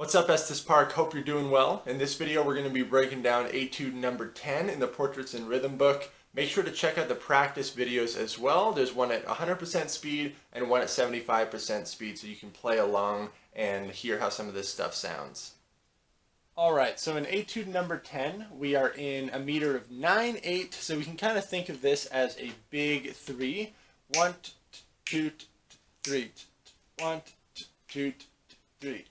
What's up, Estes Park? Hope you're doing well. In this video, we're going to be breaking down Etude number 10 in the Portraits in Rhythm book. Make sure to check out the practice videos as well. There's one at 100% speed and one at 75% speed, so you can play along and hear how some of this stuff sounds. Alright, so in Etude number 10, we are in a meter of 9/8, so we can kind of think of this as a big 3. 1, 2, 3, 1, 2, 3.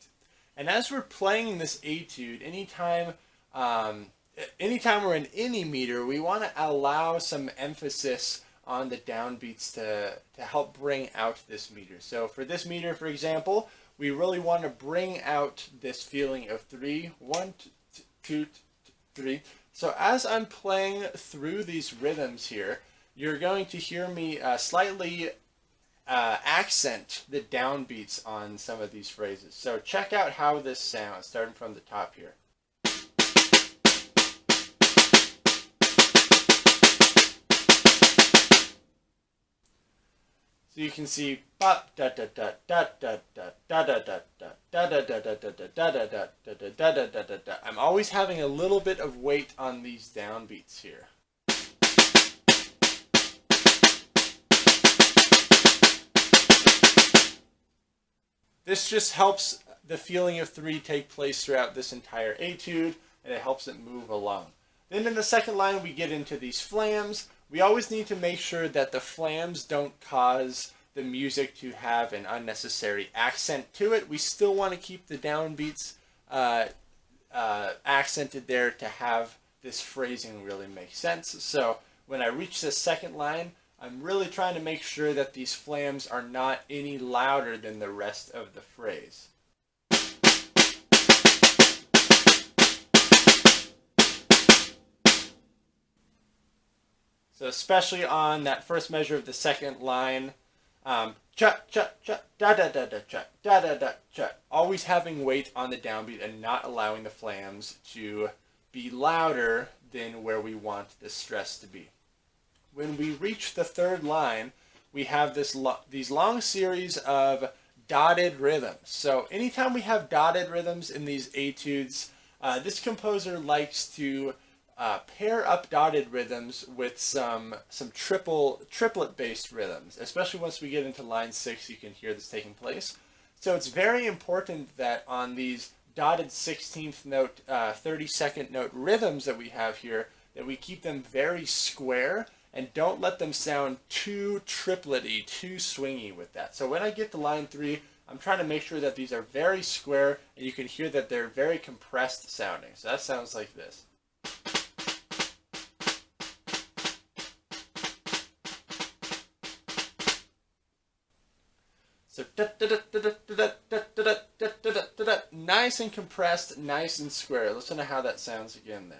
And as we're playing this etude, anytime we're in any meter, we want to allow some emphasis on the downbeats to help bring out this meter. So for this meter, for example, we really want to bring out this feeling of 3. 1, 2, 3. So as I'm playing through these rhythms here, you're going to hear me slightly accent the downbeats on some of these phrases. So check out how this sounds, starting from the top here. So you can see I'm always having a little bit of weight on these downbeats here. This just helps the feeling of 3 take place throughout this entire etude, and it helps it move along. Then in the second line, we get into these flams. We always need to make sure that the flams don't cause the music to have an unnecessary accent to it. We still want to keep the downbeats accented there to have this phrasing really make sense. So when I reach the second line, I'm really trying to make sure that these flams are not any louder than the rest of the phrase. So especially on that first measure of the second line, cha cha cha da da da da cha da da da cha, always having weight on the downbeat and not allowing the flams to be louder than where we want the stress to be. When we reach the third line, we have these long series of dotted rhythms. So anytime we have dotted rhythms in these etudes, this composer likes to pair up dotted rhythms with some triplet-based rhythms. Especially once we get into line 6, you can hear this taking place. So it's very important that on these dotted 16th note, 32nd note rhythms that we have here, that we keep them very square and don't let them sound too triplet-y, too swingy with that. So when I get to line 3, I'm trying to make sure that these are very square, and you can hear that they're very compressed sounding. So that sounds like this. So nice and compressed, nice and square. Listen to how that sounds again there.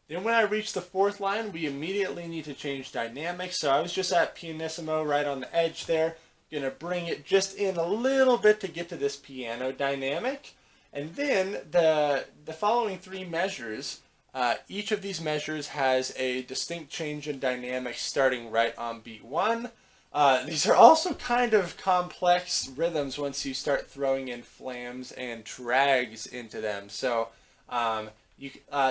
Then when I reach the fourth line, we immediately need to change dynamics. So I was just at pianissimo right on the edge there. Going to bring it just in a little bit to get to this piano dynamic. And then the following 3 measures, each of these measures has a distinct change in dynamics starting right on beat 1. These are also kind of complex rhythms once you start throwing in flams and drags into them. So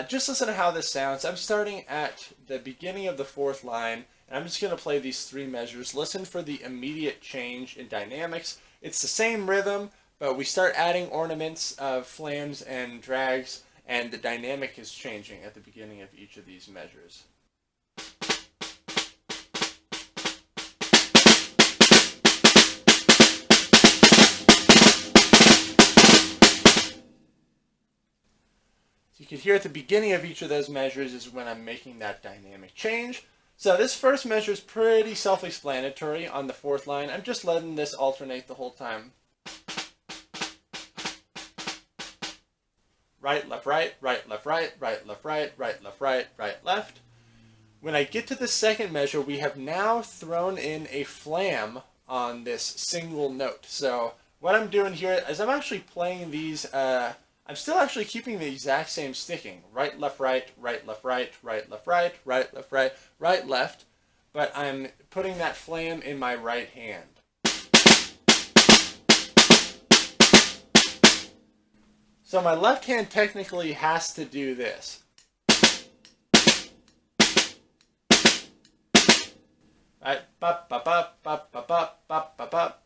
just listen to how this sounds. I'm starting at the beginning of the 4th line, and I'm just going to play these 3 measures. Listen for the immediate change in dynamics. It's the same rhythm, but we start adding ornaments of flams and drags, and the dynamic is changing at the beginning of each of these measures. You can hear at the beginning of each of those measures is when I'm making that dynamic change. So this first measure is pretty self-explanatory on the 4th line. I'm just letting this alternate the whole time. Right, left, right, right, left, right, right, left, right, right, left, right, right, left. When I get to the second measure, we have now thrown in a flam on this single note. So what I'm doing here is I'm actually playing these I'm still actually keeping the exact same sticking. Right, left, right, right, left, right, right, left, right, right, left, right, right, left. but I'm putting that flam in my right hand. So my left hand technically has to do this. Right? Bop, bop, bop, bop, bop, bop, bop, bop, bop.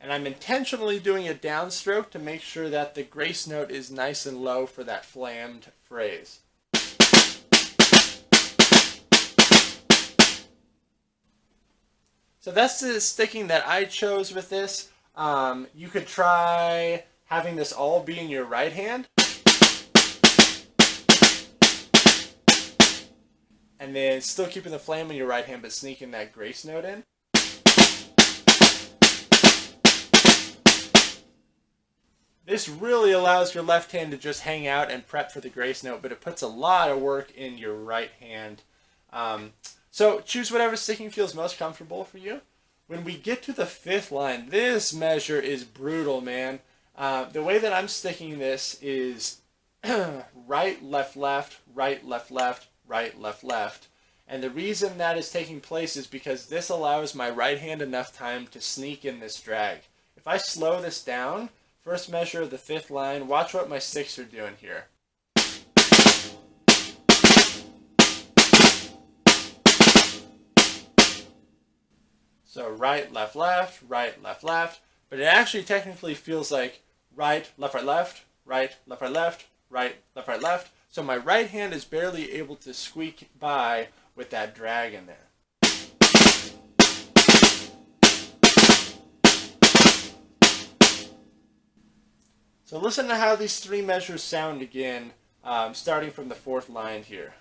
And I'm intentionally doing a downstroke to make sure that the grace note is nice and low for that flammed phrase. So that's the sticking that I chose with this. You could try having this all be in your right hand. And then still keeping the flam in your right hand, but sneaking that grace note in. This really allows your left hand to just hang out and prep for the grace note, but it puts a lot of work in your right hand. So choose whatever sticking feels most comfortable for you. When we get to the fifth line, this measure is brutal, man. The way that I'm sticking this is right, left, left, right, left, left, right, left, left. And the reason that is taking place is because this allows my right hand enough time to sneak in this drag. If I slow this down, first measure of the fifth line, watch what my sticks are doing here. So right, left, left, right, left, left. But it actually technically feels like right, left, right, left, right, left, right, left, right, left, right, left. So my right hand is barely able to squeak by with that drag in there. So listen to how these three measures sound again, starting from the fourth line here.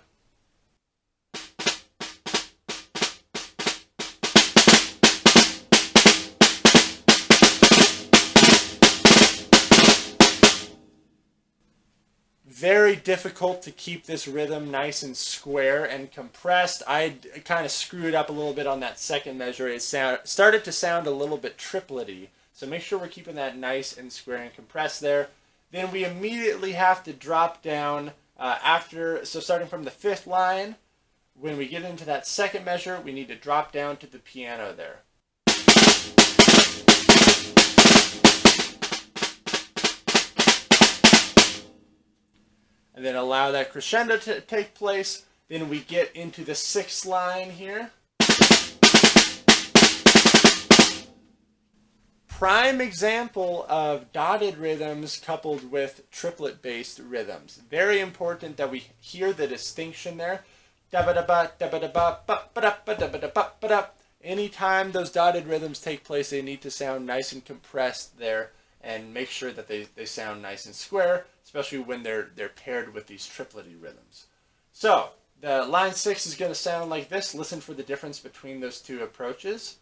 Very difficult to keep this rhythm nice and square and compressed. I kind of screwed up a little bit on that second measure. It started to sound a little bit triplet-y. So make sure we're keeping that nice and square and compressed there. Then we immediately have to drop down so starting from the fifth line, when we get into that second measure, we need to drop down to the piano there. And then allow that crescendo to take place. Then we get into the sixth line here. Prime example of dotted rhythms coupled with triplet-based rhythms. Very important that we hear the distinction there. Anytime those dotted rhythms take place, they need to sound nice and compressed there, and make sure that they sound nice and square, especially when they're paired with these triplet-y rhythms. So the line 6 is going to sound like this. Listen for the difference between those two approaches.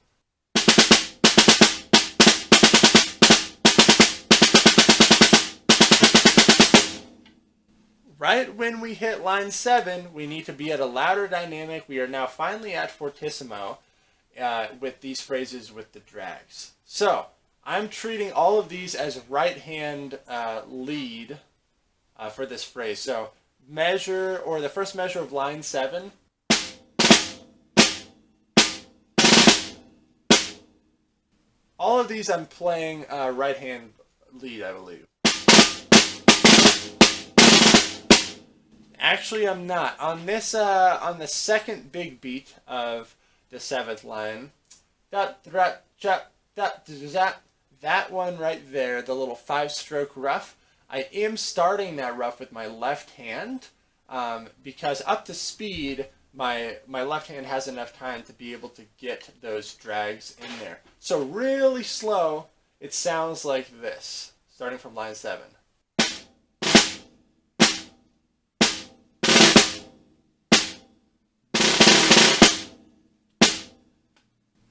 Right when we hit line 7, we need to be at a louder dynamic. We are now finally at fortissimo with these phrases with the drags. So I'm treating all of these as right hand lead for this phrase. So measure, or the first measure of line 7. All of these I'm playing right hand lead, I believe. Actually, I'm not. On this, on the second big beat of the 7th line, that one right there, the little 5-stroke ruff, I am starting that ruff with my left hand because up to speed, my left hand has enough time to be able to get those drags in there. So really slow, it sounds like this, starting from line 7.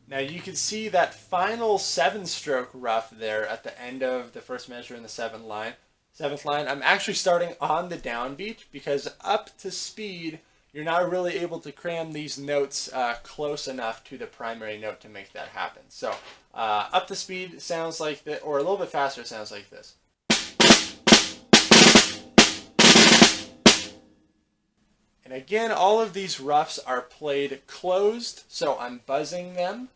Now you can see that final 7-stroke ruff there at the end of the first measure in the 7th line. I'm actually starting on the downbeat because up to speed, you're not really able to cram these notes close enough to the primary note to make that happen. So up to speed sounds like this, or a little bit faster sounds like this. And again, all of these roughs are played closed, so I'm buzzing them.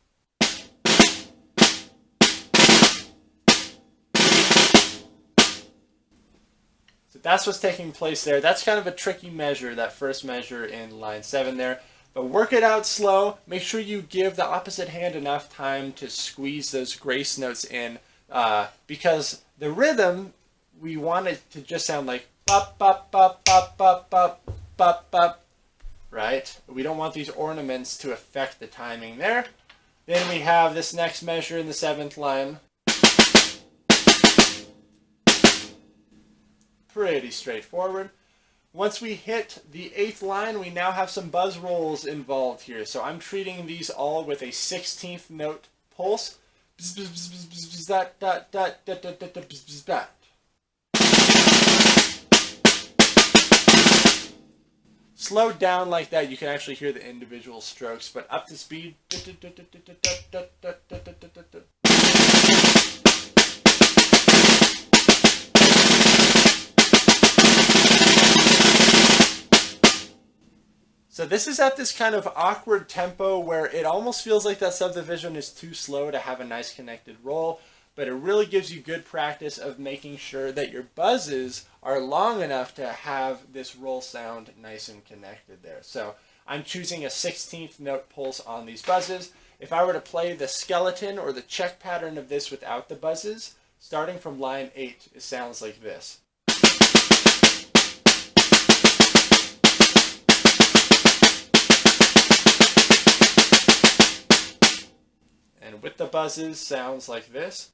So that's what's taking place there. That's kind of a tricky measure, that first measure in line 7 there. But work it out slow. Make sure you give the opposite hand enough time to squeeze those grace notes in, because the rhythm, we want it to just sound like bop, bop, bop, bop, bop, bop, bop, bop, right? We don't want these ornaments to affect the timing there. Then we have this next measure in the 7th line. Pretty straightforward. Once we hit the 8th line, we now have some buzz rolls involved here. So I'm treating these all with a 16th note pulse. Slowed down like that, you can actually hear the individual strokes, but up to speed. So this is at this kind of awkward tempo where it almost feels like that subdivision is too slow to have a nice connected roll, but it really gives you good practice of making sure that your buzzes are long enough to have this roll sound nice and connected there. So I'm choosing a 16th note pulse on these buzzes. If I were to play the skeleton or the check pattern of this without the buzzes, starting from line 8, it sounds like this. And with the buzzes, sounds like this.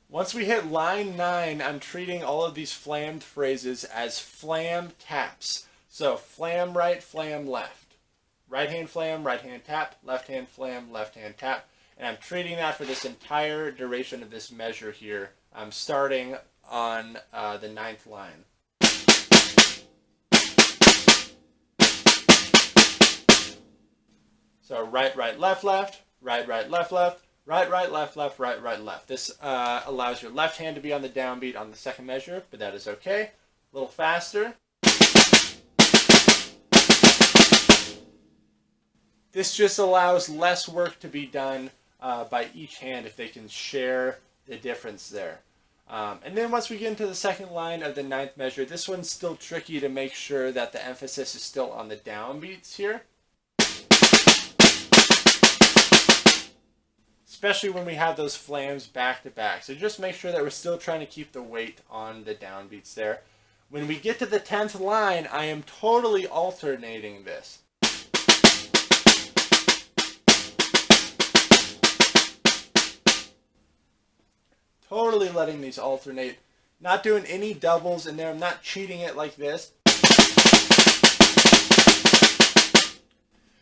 Once we hit line 9, I'm treating all of these flammed phrases as flam taps. So flam right, flam left. Right hand flam, right hand tap, left hand flam, left hand tap. And I'm treating that for this entire duration of this measure here. I'm starting on the 9th line. So right, right, left, left, right, right, left, left, right, right, left, left, right, right, left. This allows your left hand to be on the downbeat on the second measure, but that is okay. A little faster. This just allows less work to be done by each hand if they can share the difference there. And then once we get into the second line of the 9th measure, this one's still tricky to make sure that the emphasis is still on the downbeats here. Especially when we have those flams back to back. So just make sure that we're still trying to keep the weight on the downbeats there. When we get to the 10th line, I am totally alternating this. Totally letting these alternate. Not doing any doubles in there. I'm not cheating it like this.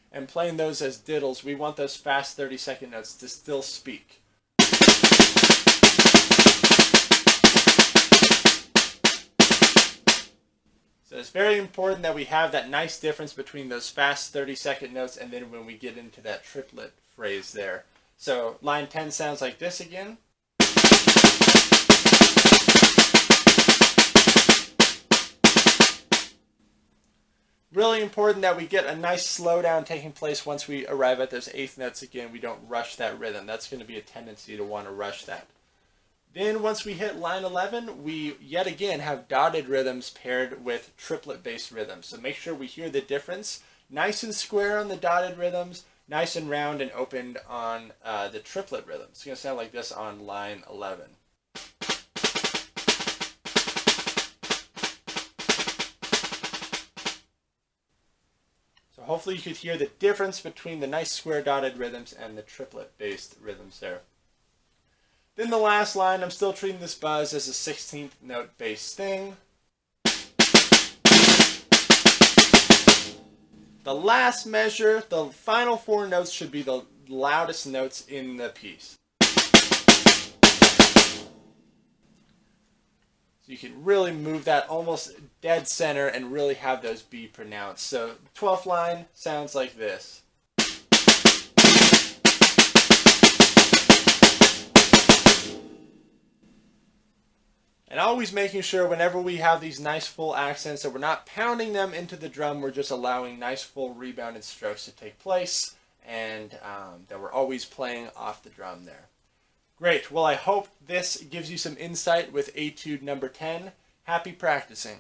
And playing those as diddles. We want those fast 30-second notes to still speak. So it's very important that we have that nice difference between those fast 30-second notes and then when we get into that triplet phrase there. So line 10 sounds like this again. Really important that we get a nice slowdown taking place once we arrive at those 8th notes again. We don't rush that rhythm. That's going to be a tendency to want to rush that. Then once we hit line 11, we yet again have dotted rhythms paired with triplet-based rhythms. So make sure we hear the difference. Nice and square on the dotted rhythms, nice and round and opened on the triplet rhythms. It's going to sound like this on line 11. Hopefully you could hear the difference between the nice square dotted rhythms and the triplet based rhythms there. Then the last line, I'm still treating this buzz as a 16th note based thing. The last measure, the final 4 notes should be the loudest notes in the piece. So you can really move that almost dead center and really have those be pronounced. So the 12th line sounds like this. And always making sure whenever we have these nice full accents that we're not pounding them into the drum, we're just allowing nice full rebounded strokes to take place, and that we're always playing off the drum there. Great. Well, I hope this gives you some insight with Etude number 10. Happy practicing.